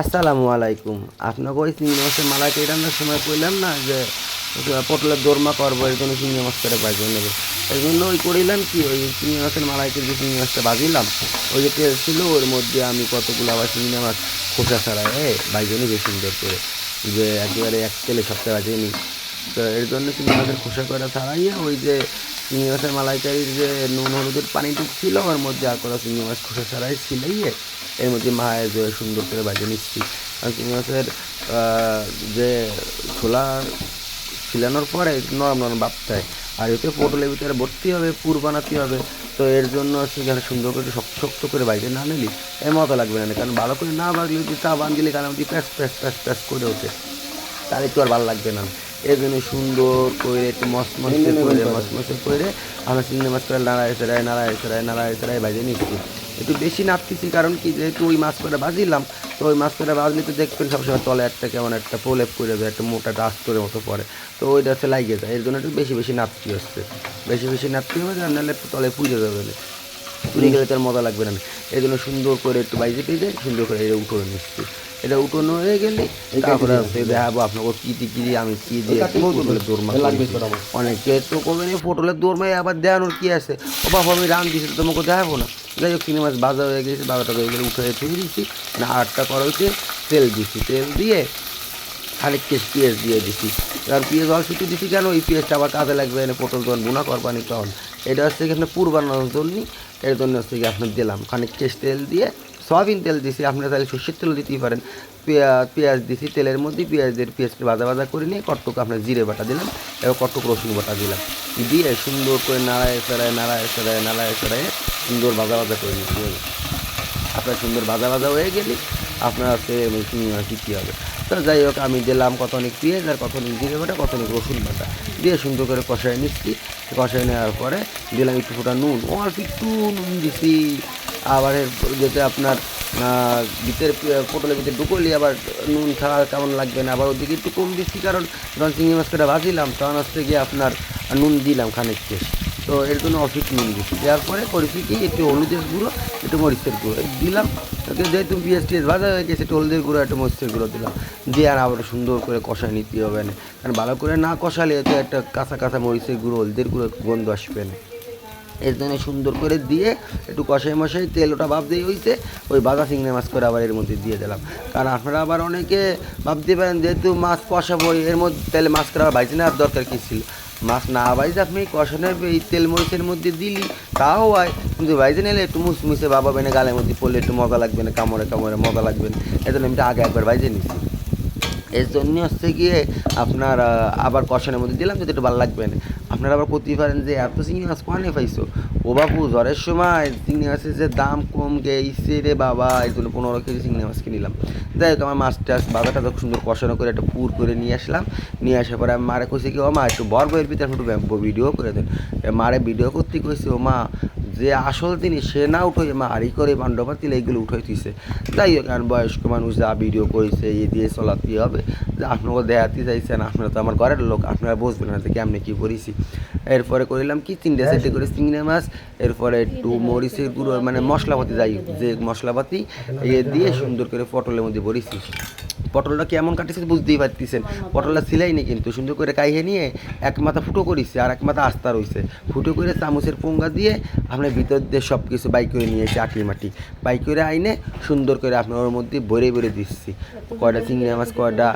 আসসালামু আলাইকুম। আপনাকে ওই চিংড়ি মাছের মালাইকারি রান্নার সময় কইলাম না যে পটলের দোরমা করবো, এর জন্য চিংড়ি মাছ করে বাইজে নেবে। এই জন্য ওই করিলাম কি, ওই চিংড়ি মাছের মালাইকারি যে চিংড়ি মাছটা ভাজিলাম, ওই যে তেল ছিল ওর মধ্যে আমি কতগুলো আবার চিংড়ি মাছ খোসা ছাড়াই বাইজে নিবে সুন্দর করে, যে একেবারে এক তেলে সপ্তাহে বাজে নিই। তো এর জন্য চিংড়ি মাছের খোসা করে ছাড়াইয়ে ওই যে চিংড়ি মাছের মালাইকারির যে নুন হলুদের পানিটুক ছিল ওর মধ্যে আর করা চিংড়ি মাছ খোসা ছাড়াই ছিলাইয়ে এর মধ্যে মায়ের যে সুন্দর করে বাজে নিচ্ছি। আর চিংড়ি মাছের যে ছোলা ছিলানোর পরে নরম নরম ভাবতে হয়, আর এতে পটলের ভিতরে ভর্তি হবে, পুর বানাতে হবে। তো এর জন্য হচ্ছে যেন সুন্দর করে শক্ত শক্ত করে বাইরে না নিলি এর মতো লাগবে না, কারণ ভালো করে না বাগলে যদি চা বান দিলে কারণ প্যাস প্যাস প্যাস প্যাস করে ওঠে, তাহলে তো আর ভালো লাগবে না। এর জন্য সুন্দর করে একটু মসমসে করে আমরা চিংড়ি মাছ করে নাড়ায় চড়াই বাজে নিচ্ছি। একটু বেশি নাড়তেছি, কারণ কি যেহেতু ওই মাছ করে ভাজিলাম, তো ওই মাছ করে ভাজলে তো দেখবেন সবসময় তলে একটা কেমন একটা প্রলেপ করে যায়, একটা মোটা আস্তরের মতো পড়ে, তো ওইটা হচ্ছে লাগিয়ে যায়। এর জন্য একটু বেশি বেশি নাড়তে হচ্ছে, বেশি নাড়তে হবে, নাহলে তলে পুড়ে যাবে, পুড়ে গেলে তার মজা লাগবে না। এই জন্য সুন্দর করে একটু বাইজে পেয়ে সুন্দর করে এটা উঠোনে নিচ্ছি। এটা উঠোনো হয়ে গেলে তারপরে দেখাবো আপনাকে কী আমি কী দিয়ে পটলের দোরমা। অনেকে তো করবেন এই পটলের দোরমায় আবার দেখানোর কী আছে, ও বাবা আমি রান দিয়েছি তোমাকে দেখাবো না। যাই হোক চিংড়ি মাছ ভাজা হয়ে গেছে, বারোটা হয়ে গেলে উঠে ছুঁয়ে দিচ্ছি না, আটটা করা হয়েছে, তেল দিচ্ছি, তেল দিয়ে খানিক পেঁয়াজ দিয়ে দিচ্ছি। আর পেঁয়াজ অল্প একটু দিচ্ছি কেন, ওই পেঁয়াজটা আবার কাজে লাগবে না, পটল তখন বোনা করবানি তখন। এটা হচ্ছে কি আপনার পুর বানানোর জন্য, এর জন্য হচ্ছে কি আপনার দিলাম খানিক তেল দিয়ে, সয়াবিন তেল দিছি, আপনারা তাহলে সর্ষের তেল দিতেই পারেন। পেঁয়াজ দিছি তেলের মধ্যে, পেঁয়াজকে ভাজা করে নিয়ে কটটুক আপনার জিরে বাটা দিলাম, এবং কটটুক রসুন বাটা দিলাম, দিয়ে সুন্দর করে নাড়ায় চড়ায় সুন্দর ভাজা করে নিতে হবে। আপনার সুন্দর ভাজা হয়ে গেলে আপনার হচ্ছে কী হবে। তো যাই হোক আমি দিলাম কতনিক পেঁয়াজ আর কতনিক জিরে বাটা, কতনিক রসুন বাটা দিয়ে সুন্দর করে কষায় নিচ্ছি। কষায় নেওয়ার পরে দিলাম একটু ফোটা নুন, অল্প একটু নুন দিছি। আবার যেতে আপনার ভিতরে পটলের ভিতরে ঢুকলি আবার নুন ছাড়া কেমন লাগবে না, আবার ওদিকে একটু কম দিচ্ছি, কারণ যখন চিংড়ি মাছটা ভাজিলাম তখন হচ্ছে গিয়ে আপনার নুন দিলাম খানিক শেষ। তো এর জন্য অফিক নুন দিচ্ছি, দেওয়ার পরে করেছি কি একটু হলুদের গুঁড়ো, একটু মরিচের গুঁড়ো দিলাম। যেহেতু পেঁয়াজ ভাজা হয়ে গেছে, একটু হলুদের গুঁড়ো একটু মরিচের গুঁড়ো দিলাম, দিয়ে আর আবার সুন্দর করে কষায় নিতে হবে না, কারণ ভালো করে না কষালে এতে একটা কাঁচা মরিচের গুঁড়ো হলুদের গুঁড়ো গন্ধ আসবে না। এর জন্য সুন্দর করে দিয়ে একটু কষাই তেল ওটা ভাব দিয়ে হইতে ওই ভাজা চিংড়ি মাছ করে আবার এর মধ্যে দিয়ে দিলাম। কারণ আপনারা আবার অনেকে ভাবতে পারেন যেহেতু মাছ কষাবো এর মধ্যে তাহলে মাছ করে আবার ভাজি নেওয়ার দরকার কী ছিল, মাছ না ভাইজে আপনি কষানোর এই তেল মরিচের মধ্যে দিলি তাও হয়, কিন্তু ভাইজে নিলে একটু মুসমুসে বাবা না, গালের মধ্যে পড়লে একটু মজা লাগবে না, কামড়ে মজা লাগবে না। এই জন্য আমি আগে একবার ভাইজে নিচ্ছি। এর জন্য হচ্ছে গিয়ে আপনার আবার কষানোর মধ্যে দিলাম, যদি একটু ভালো লাগবে না। আপনারা আবার করতে পারেন যে এত চিংড়ি মাছ কোয়ানে পাইছো, ও বাবু ঝড়ের সময় চিংড়ি মাছের যে দাম কম গেছে রে বাবা, এই জন্য 15 কেজি চিংড়ি মাছ কিনিলাম। যাই হোক আমার মাছটা বাজারটা তো সুন্দর কষানো করে একটা পুর করে নিয়ে আসলাম। নিয়ে আসার পরে আমি মারে কইছি কি, ও মা একটু বয়ের ভিতরে একটু ভিডিও করে দেন। মারে ভিডিও করতে কইছি, ও মা যে আসল জিনিস সে না উঠোই মা হাড়ি করে বান্ডপাতিল এইগুলো উঠাই তুইছে। যাই হোক কারণ বয়স্ক মানুষ যা ভিডিও করেছে এ দিয়ে চলাতে হবে, যে আপনাকে দেখাতে চাইছেন, আপনারা তো আমার ঘরের লোক, আপনারা বুঝবেন না যে কেমনি কী করেছি। এরপরে করিলাম কি 3টে 4টে করে চিংড়ি মাছ, এরপরে একটু মরিচের গুঁড়ো মানে মশলাপাতি, যাই যে মশলাপাতি এ দিয়ে সুন্দর করে পটলের মধ্যে ভরেছি। পটলটা কেমন কাটিছে বুঝতেই পারতেছেন, পটলটা ছিলাইনি কিন্তু সুন্দর করে কাইহে নিয়ে এক মাথা ফুটো করেছে আর এক মাথা আস্তা রয়েছে, ফুটো করে চামচের পোঙ্গা দিয়ে আপনার ভিতর দিয়ে সব কিছু বাই করে নিয়েছে, আটি মাটি বাই করে আইনে সুন্দর করে আপনার ওর মধ্যে ভরে দিচ্ছি। কয়টা চিংড়ি মাছ কয়টা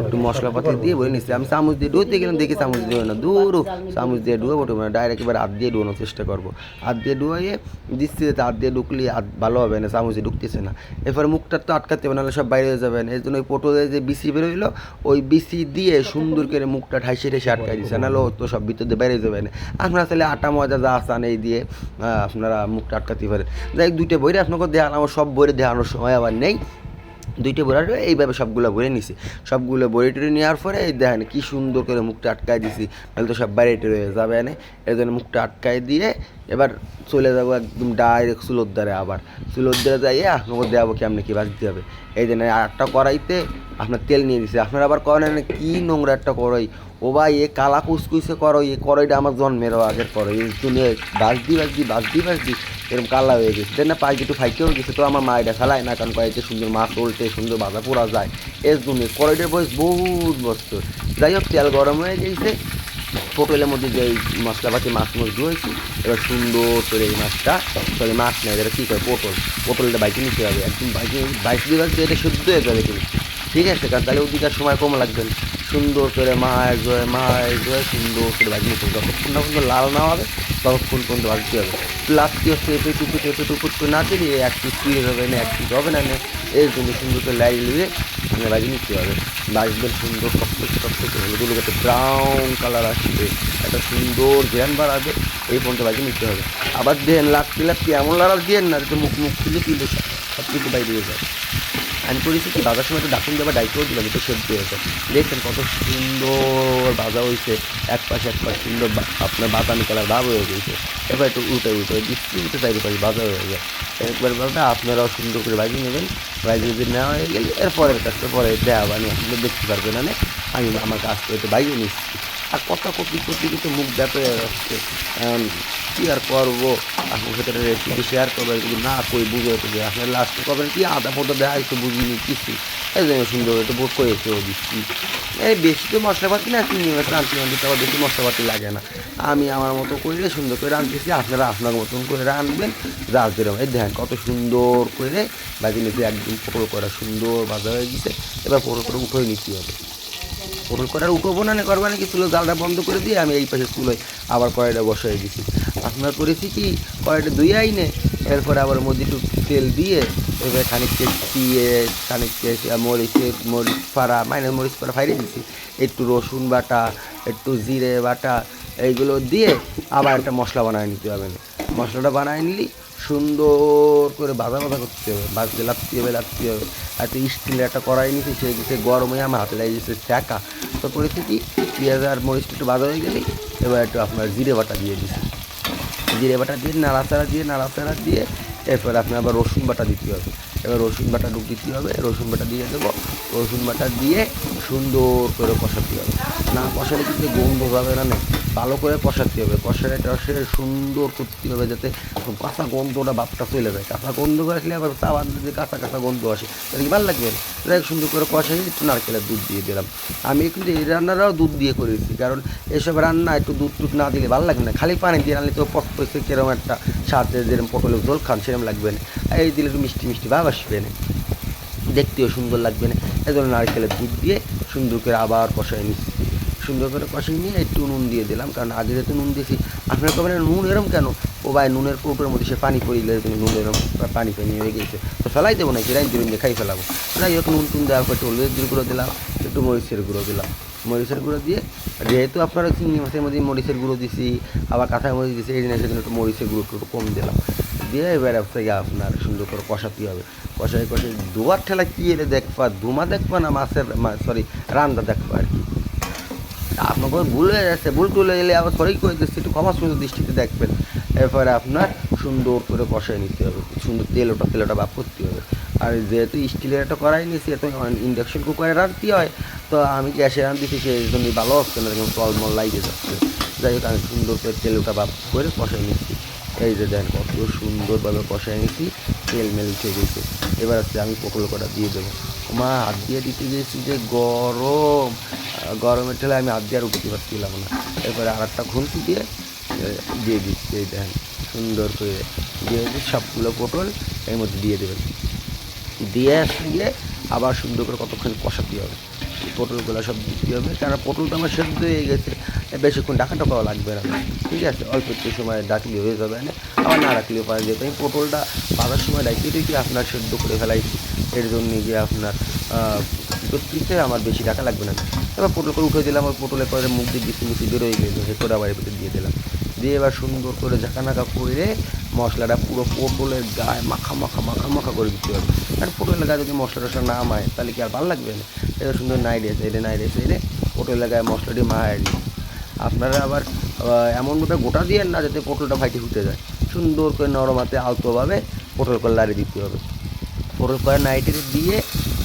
একটু মশলাপাতি দিয়ে ভরে নিচ্ছি। আমি চামচ দিয়ে ডুয়োতে গেলাম, দেখি চামচ দিয়ে না, দূর চামচ দিয়ে ডুয়ে বটে না, ডাইরেক্ট এবার হাত দিয়ে ডুয়ানোর চেষ্টা করবো। হাত দিয়ে ডুয়াইয়ে দিচ্ছি, হাত দিয়ে ঢুকলে হাত ভালো হবে না, চামচে ঢুকতেছে না। এরপরে মুখটা তো আটকাতে হবে, নাহলে সব বাইরে হয়ে যাবেন। এই জন্য ওই পটলের যে বিসি বেরোইলো ওই বিসি দিয়ে সুন্দর করে মুখটা ঠাইসে আটকাই দিচ্ছে, নাহলে তো সব ভিতর দিয়ে বাইরে যাবে না। আপনারা তাহলে আটা ময়দা যা আসান এই দিয়ে আপনারা মুখটা আটকাতে পারেন। যাই 2টে বইরে আপনাকে দেখানো, আমার সব বইরে দেখানোর সময় আবার নেই। 2টে বড়া এইভাবে সবগুলো ভরে নিছি, সবগুলো বড়ে টরে নেওয়ার পরে এই দেখেন কী সুন্দর করে মুখটা আটকায় দিছি, নাহলে তো সব বাইরে টেরে যাবে না। এই জন্য মুখটা আটকায় দিয়ে এবার চলে যাবো একদম ডাইরেক্ট চুলোর দ্বারে, আবার চুলোর দ্বারে যাইয়ে আপনাকে দেখাবো কেমনি কী ভাজতে হবে। এই জন্য একটা কড়াইতে আপনার তেল নিয়ে দিছে, আপনারা আবার করেন কী নোংরা একটা কড়াই, ও ভাই এ কালা কুচকুচে করো, এই কড়াইটা আমার জন্মেরও আগের কড়াই, এই জন্য বাজদি এরকম কালা হয়ে গেছে, দেন না পাশ একটু ফাইকেও গেছে। তো আমার মা এটা ফেলায় না, কারণ কয়েছে সুন্দর মাছ উল্টে সুন্দর বাজা পোড়া যায় এর জন্য। কড়াইটার বয়স বহুত বছর। যাই হোক, তেল গরম হয়ে গেছে, পটলের মধ্যে যে মশলাপাতি মাছ ধুয়েছি, এবার সুন্দর করে এই মাছটা, সরি মাছ নেই, এটা কী করে পটলটা বাইকে নিতে হবে, একদম বাইক দিয়ে রাখতে এটা শুদ্ধ হয়ে যাবে কিন্তু, ঠিক আছে? কারণ তাহলে ওদিকার সময় কম লাগবে। সুন্দর করে মাছ ধোয়ে সুন্দর করে বাইক নিতে হবে, যতক্ষণ না পর্যন্ত লাল না হবে ততক্ষণ পর্যন্ত ভাজতে হবে। লাস্টে টেপে টুপুট করে না দিয়ে এক পিস পিড়ে হবে না, এক পিস হবে না, এর জন্য সুন্দর করে লাই লিয়ে বাইকে নিতে হবে। বাইকদের সুন্দর টকটকে হলুদ একটা ব্রাউন কালার আসবে, একটা সুন্দর জ্ঞান বাড়াবে, এই পর্যন্ত বাইকে নিতে হবে। আবার দেন লাগতে এমন লড়াল দিয়ে না যাতে মুখ খুলে তুলে সব কিছু বাইরে দিয়ে যায়। আমি করেছি কি, বাজার সময় তো ডাকুন দেওয়া ডাইকেও দিলাম, একটু সেদ্ধ হয়েছে। দেখছেন কত সুন্দর ভাজা হয়েছে, এক পাশ সুন্দর আপনার বাদামি কালার ভাব হয়ে গেছে। এবার একটু উল্টে দিচ্ছি, উল্টে চাইতে পারি ভাজা হয়ে যায়। একবার ভাবটা আপনারাও সুন্দর করে ভাজিয়ে নেবেন। ভাজিয়ে যদি নেওয়া হয়ে গেলে এরপরের কাজটা পরে দেওয়া মানে আপনি দেখতে পারবেন না, আমি আমার কাজটা একটু ভাজিয়ে নিচ্ছি। আর কথা করতে মুখ ব্যাপে যাচ্ছে, কী আর করবো, আপনার সাথে রেসিপি শেয়ার করবো, যদি না কই বুঝে তো আপনার লাস্টে করবেন কি আদা পদা দেয় একটু বুঝিনি কিছু, এই জন্য সুন্দর একটু বোধ করেছেও দিচ্ছি। এই বেশি তো মশলাপাতি না, চিংড়ি মাছ রাঁধতে রাঁধতে আবার বেশি মশলাপাতি লাগে না। আমি আমার মতো করে সুন্দর করে রাঁধতেছি, আপনারা আপনার মতন করে রাঁধবেন। রাঁধতে এই দেখেন কত সুন্দর করে বাজি নিতে, একদম পটল করা সুন্দর ভাজা হয়ে গেছে। এবার পটল করে উঠে নিতে হবে। পটল করার উঠবো না করবো না কি, চুলো জালটা বন্ধ করে দিয়ে আমি এই পাশে চুলোয় আবার কড়াইটা বসাই দিছি। আপনার করেছি কি, কড়াইটা ধুয়ে আইনে এরপরে আবার মধ্যে একটু তেল দিয়ে এবার খানিকটা মরিচ ফাড়া মরিচ ফাড়া ফাইড়ে দিছি, একটু রসুন বাটা, একটু জিরে বাটা, এইগুলো দিয়ে আবার একটা মশলা বানায় নিতে হবে। মশলাটা বানায় নিলি সুন্দর করে ভাজা করতে হবে, ভাজতে লাগতে হবে। আর তো স্টিলের একটা কড়াই নিয়েছি, সেই দিকে গরম হয়ে আমার হাতে লাগিয়ে দিচ্ছে চাকা। তো করেছি কি, পেঁয়াজ আর মরিচটা একটু ভাজা হয়ে গেলেই এবার একটু আপনার জিরে বাটা দিয়ে দিচ্ছি। জিরে বাটা দিয়ে নাড়াচাড়া দিয়ে এরপর আপনার আবার রসুন বাটা দিতে হবে। এবার রসুন বাটা দিতে হবে, রসুন বাটা দিয়ে দেবো। রসুন বাটা দিয়ে সুন্দর করে কষাতে হবে, না কষালে কিন্তু গন্ধ যাবে না, ভালো করে কষাতে হবে। কষাতে সুন্দর করতে হবে যাতে কাঁচা গন্ধটা ভাবটা চলে যায়। কাঁচা গন্ধ রাখলে আবার চাবার যদি কাঁচা গন্ধ আসে তাহলে কি ভালো লাগবে না। সুন্দর করে কষাই একটু নারকেলের দুধ দিয়ে দিলাম। আমি কিন্তু এই রান্নাটাও দুধ দিয়ে করেছি, কারণ এসব রান্না একটু দুধ না দিলে ভালো লাগবে না। খালি পানি দিয়ে রান্নালে তো পক পয়সে কিরকম একটা সাথে যেরকম পটলের ঝোল খান সেরকম লাগবে না, এই দিলে একটু মিষ্টি ভাব আসবে না, দেখতেও সুন্দর লাগবে না। এই জন্য নারকেলের দুধ দিয়ে সুন্দর করে আবার কষাই নিচ্ছি। সুন্দর করে কষাই নিয়ে একটু নুন দিয়ে দিলাম, কারণ আগে যেহেতু নুন দিয়েছি। আপনার কবেন নুন এরম কেন, ও ভাই নুনের কৌটোর মধ্যে সে পানি পড়িলে নুন এরম পানি হয়ে গেছে, তো ফেলাই দেবো নাকি, রাইন দিয়ে খাই ফেলাবো। যাই হোক, নুন দেওয়ার পর একটু হলুদের গুঁড়ো দিলাম, একটু মরিচের গুঁড়ো দিলাম। মরিচের গুঁড়ো দিয়ে, যেহেতু আপনারা চিংড়ি মাছের মধ্যে মরিচের গুঁড়ো দিছি, আবার কাঁচা মরিচ দিছি, এই জন্য সেখানে একটু মরিচের গুঁড়ো একটু কম দিলাম। দিয়ে এবার থেকে আপনার সুন্দর করে কষাতে হবে। কষাই দুয়ার ঠেলা কী এলে দেখবা, ধুমা দেখবা না সরি রান্না দেখবা আর কি। আপনাকে ভুল হয়ে যাচ্ছে, ভুল টুলে এলে আবার সরি করে দিচ্ছি, একটু ক্ষমা সুন্দর দৃষ্টিতে দেখবেন। এরপরে আপনার সুন্দর করে কষাই নিতে হবে, সুন্দর তেলটা ভাব করতে হবে। আর যেহেতু স্টিলের একটা কড়াই নিয়েছি, এত ইন্ডাকশন কুকারে রাঁধতে হয়, তো আমি গ্যাসে রাঁধতেছি, সেই জন্যই ভালো হচ্ছে না, এরকম টলমল লাগিয়ে যাচ্ছে। যাই হোক, আমি সুন্দর করে তেলটা ভাব করে কষাই নিচ্ছি। এই যে দেন কত সুন্দরভাবে কষাই নিচ্ছি, তেল উঠে গেছে। এবার হচ্ছে আমি পটল কটা দিয়ে দেবো। হাত দিয়ে দিতে গেছি যে গরমের ঠেলে আমি হাত দিয়ে আর উঠতে পারছিলাম না। এরপরে আর একটা খুন্তি দিয়ে দিচ্ছি। এই দেখেন সুন্দর করে দিয়ে দিচ্ছি, সবগুলো পটল এর মধ্যে দিয়ে দেবেন। দিয়ে আসলে আবার সুন্দর করে কতক্ষণ কষাতে হবে, পটলগুলো সব দিতে হবে, কারণ পটলটা আমার সেদ্ধ হয়ে গেছে, বেশিক্ষণ ডাকাটাও লাগবে না, ঠিক আছে? অল্প একটু সময় ডাকলে হয়ে যাবে না, আবার না রাখলেও পারা যেত। আমি পটলটা বাঁধার সময় ডাকিয়ে আপনার সেদ্ধ করে ফেলাইছি, এর জন্যে যে আপনার করতে আমার বেশি টাকা লাগবে না। এবার পটল করে উঠে দিলাম, ওই পটলের পরে মুখ দিয়ে মিশি বেরোয় গেল, করে আবার ভিতরে দিয়ে দিলাম। দিয়ে এবার সুন্দর করে ঝাঁকানাকা করে মশলাটা পুরো পটলের গায়ে মাখা করে দিতে হবে। কারণ পটলের গায়ে যদি মশলা টশলা না মায় তাহলে কি আর ভালো লাগবে না। এটা সুন্দর নাইডে সাইডে পটলের গায়ে মশলাটি মায় নিই। আপনারা আবার এমনভাবে গোটা দিয়ে না যাতে পটলটা ফাইটে ফুটে যায়, সুন্দর করে নরম হাতে আলতোভাবে পটল করে লাড়ি দিতে হবে। পটল করে নাইটে দিয়ে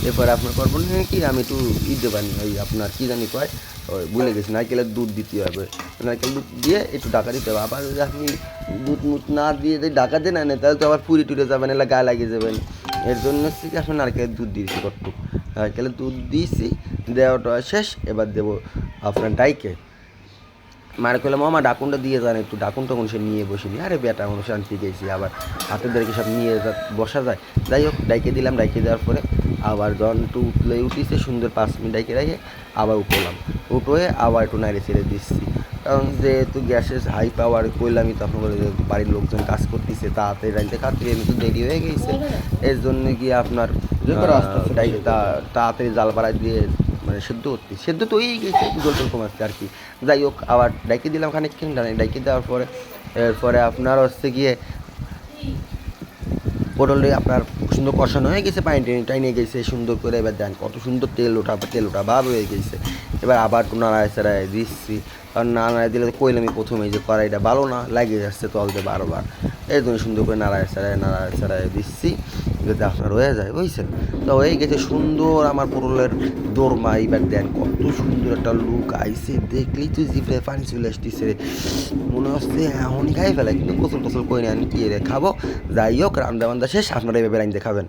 এরপরে আপনার করবেন কি আমি একটু দেবানি ওই আপনার কী জানি কয় ওই ভুলে গেছি নারকেলের দুধ দিতে হবে, নারকেল দুধ দিয়ে একটু ঢাকা দিতে হবে। আবার যদি আপনি দুধ মুধ না দিয়ে যদি ঢাকা দেন না তাহলে তো আবার পুরি টুরে যাবেন, এলা গায়ে লাগিয়ে যাবেন। এর জন্য হচ্ছে কি আপনার নারকেলের দুধ দিয়েছি কটটু, নারকেলের দুধ দিয়েছি, দেওয়াটা শেষ। এবার দেবো আপনার ডাইকে। মার কইলাম মামা ডাকুনটা দিয়ে যান একটু, ডাকুন তখন সে নিয়ে বসিনি। আরে বেটা মানুষ শান্তি গেছি, আবার হাতের দ্বারা কি সব নিয়ে বসা যায়। যাই হোক ডাইকে দিলাম, ডাইকে দেওয়ার পরে আবার যখন একটু উঠিছে সুন্দর 5 মিনিট ডাইকে রেখে আবার উঠলাম, উঠোয়ে আবার একটু নাড়ে ছেড়ে দিচ্ছি। কারণ যেহেতু গ্যাসের হাই পাওয়ার কইলামই তখন করে বাড়ির লোকজন কাজ করতেছে, তাড়াতাড়ি রাইতে খাতে এমনি দেরি হয়ে গেছে। এর জন্য কি আপনার তাড়াতাড়ি জাল পাড়ায় দিয়ে মানে সেদ্ধ তো হয়েই গেছে, জল টল কমাচ্ছে আর কি। যাই হোক আবার ডাইকে দিলাম খানিকক্ষণ, ডাইকে দেওয়ার পরে এরপরে আপনার হচ্ছে গিয়ে পটলে আপনার সুন্দর কষানো হয়ে গেছে, পানি টাইনে গেছে সুন্দর করে। এবার দেন কত সুন্দর তেল ওঠা ভাব হয়ে গেছে। এবার আবার একটু নাড়ায় চাড়ায় দিচ্ছি, কারণ নাড়ায় দিলে তো কইলামই প্রথমেই যে কড়াইটা ভালো না লাগে যাচ্ছে তলতে বারবার। এই জন্য সুন্দর করে নাড়ায় চাড়ায় দিচ্ছি যাতে আপনার হয়ে যায়, বুঝছেন। তো হয়ে গেছে সুন্দর আমার পটলের দোরমা। এইবার দেন কত সুন্দর একটা লুক আইসে, দেখলেই তো জিভে পানি চলে আসতেছে, মনে হচ্ছে এমনই খাই ফেলে। কিন্তু গোসল টোসল করে আমি কি খাবো। যাই হোক রান্না বান্না শেষ, আপনারা এভাবে রান্না খাবেন।